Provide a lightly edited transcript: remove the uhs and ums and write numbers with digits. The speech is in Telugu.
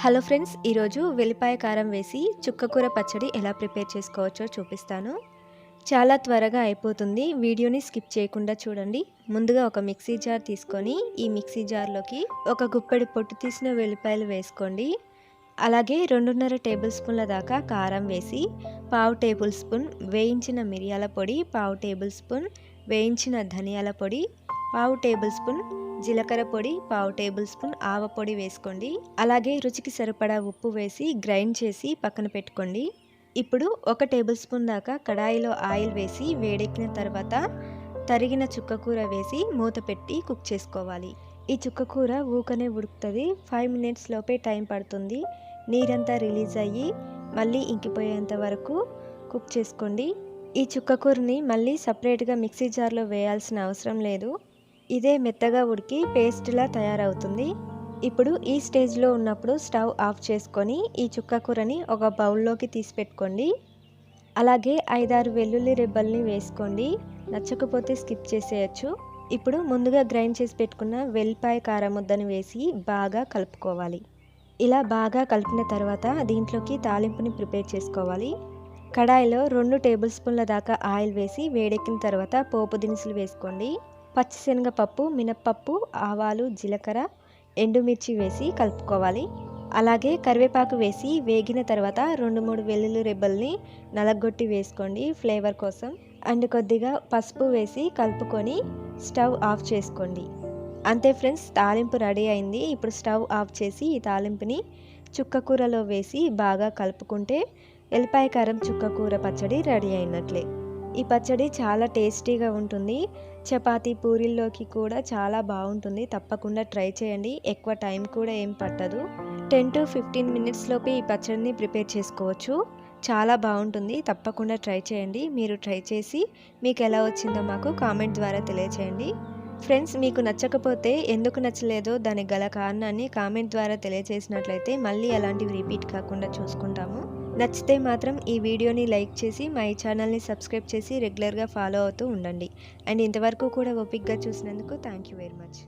హలో ఫ్రెండ్స్, ఈరోజు వెల్లిపాయ కారం వేసి చుక్కకూర పచ్చడి ఎలా ప్రిపేర్ చేసుకోవచ్చో చూపిస్తాను. చాలా త్వరగా అయిపోతుంది. వీడియోని స్కిప్ చేయకుండా చూడండి. ముందుగా ఒక మిక్సీ జార్ తీసుకొని ఈ మిక్సీ జార్లోకి ఒక గుప్పెడు పొట్టు తీసిన వెల్లిపాయలు వేసుకోండి. అలాగే 2.5 టేబుల్ స్పూన్ల దాకా కారం వేసి, 1/2 టేబుల్ స్పూన్ వేయించిన మిరియాల పొడి, 1/2 టేబుల్ స్పూన్ వేయించిన ధనియాల పొడి, 1/2 టేబుల్ స్పూన్ జీలకర్ర పొడి, 1/2 టేబుల్ స్పూన్ ఆవ పొడి వేసుకోండి. అలాగే రుచికి సరిపడా ఉప్పు వేసి గ్రైండ్ చేసి పక్కన పెట్టుకోండి. ఇప్పుడు 1 టేబుల్ స్పూన్ దాకా కడాయిలో ఆయిల్ వేసి వేడెక్కిన తర్వాత తరిగిన చుక్కకూర వేసి మూత పెట్టి కుక్ చేసుకోవాలి. ఈ చుక్కకూర ఊకనే ఉడుకుతుంది. 5 మినిట్స్ లోపే టైం పడుతుంది. నీరంతా రిలీజ్ అయ్యి మళ్ళీ ఇంకిపోయేంత వరకు కుక్ చేసుకోండి. ఈ చుక్కకూరని మళ్ళీ సపరేట్గా మిక్సీ జార్లో వేయాల్సిన అవసరం లేదు. ఇదే మెత్తగా ఉడికి పేస్ట్లా తయారవుతుంది. ఇప్పుడు ఈ స్టేజ్లో ఉన్నప్పుడు స్టవ్ ఆఫ్ చేసుకొని ఈ చుక్కకూరని ఒక బౌల్లోకి తీసి పెట్టుకోండి. అలాగే 5-6 వెల్లుల్లి రెబ్బల్ని వేసుకోండి. నచ్చకపోతే స్కిప్ చేసేయచ్చు. ఇప్పుడు ముందుగా గ్రైండ్ చేసి పెట్టుకున్న వెల్లిపాయ కారం ముద్దను వేసి బాగా కలుపుకోవాలి. ఇలా బాగా కలిపిన తర్వాత దీంట్లోకి తాలింపుని ప్రిపేర్ చేసుకోవాలి. కడాయిలో 2 టేబుల్ స్పూన్ల దాకా ఆయిల్ వేసి వేడెక్కిన తర్వాత పోపు దినుసులు వేసుకోండి. పచ్చిశనగపప్పు, మినప్పప్పు, ఆవాలు, జీలకర్ర, ఎండుమిర్చి వేసి కలుపుకోవాలి. అలాగే కరివేపాకు వేసి వేగిన తర్వాత 2-3 వెల్లుల్లి రెబ్బల్ని నలగొట్టి వేసుకోండి ఫ్లేవర్ కోసం. అండ్ కొద్దిగా పసుపు వేసి కలుపుకొని స్టవ్ ఆఫ్ చేసుకోండి. అంతే ఫ్రెండ్స్, తాలింపు రెడీ అయింది. ఇప్పుడు స్టవ్ ఆఫ్ చేసి ఈ తాలింపుని చుక్కకూరలో వేసి బాగా కలుపుకుంటే వెల్లిపాయ కారం చుక్కకూర పచ్చడి రెడీ అయినట్లే. ఈ పచ్చడి చాలా టేస్టీగా ఉంటుంది. చపాతీ, పూరీల్లోకి కూడా చాలా బాగుంటుంది. తప్పకుండా ట్రై చేయండి. ఎక్కువ టైం కూడా ఏం పట్టదు. 10 to 15 మినిట్స్ లోపే ఈ పచ్చడిని ప్రిపేర్ చేసుకోవచ్చు. చాలా బాగుంటుంది. తప్పకుండా ట్రై చేయండి. మీరు ట్రై చేసి మీకు ఎలా వచ్చిందో మాకు కామెంట్ ద్వారా తెలియచేయండి. ఫ్రెండ్స్, మీకు నచ్చకపోతే ఎందుకు నచ్చలేదో దానికి గల కారణాన్ని కామెంట్ ద్వారా తెలియజేసినట్లయితే మళ్ళీ అలాంటివి రిపీట్ కాకుండా చూసుకుంటాము. నచ్చితే మాత్రం ఈ వీడియోని లైక్ చేసి మా ఈ ఛానల్ని సబ్స్క్రైబ్ చేసి రెగ్యులర్గా ఫాలో అవుతూ ఉండండి. అండ్ ఇంతవరకు కూడా ఓపిక్గా చూసినందుకు థ్యాంక్ యూ వెరీ మచ్.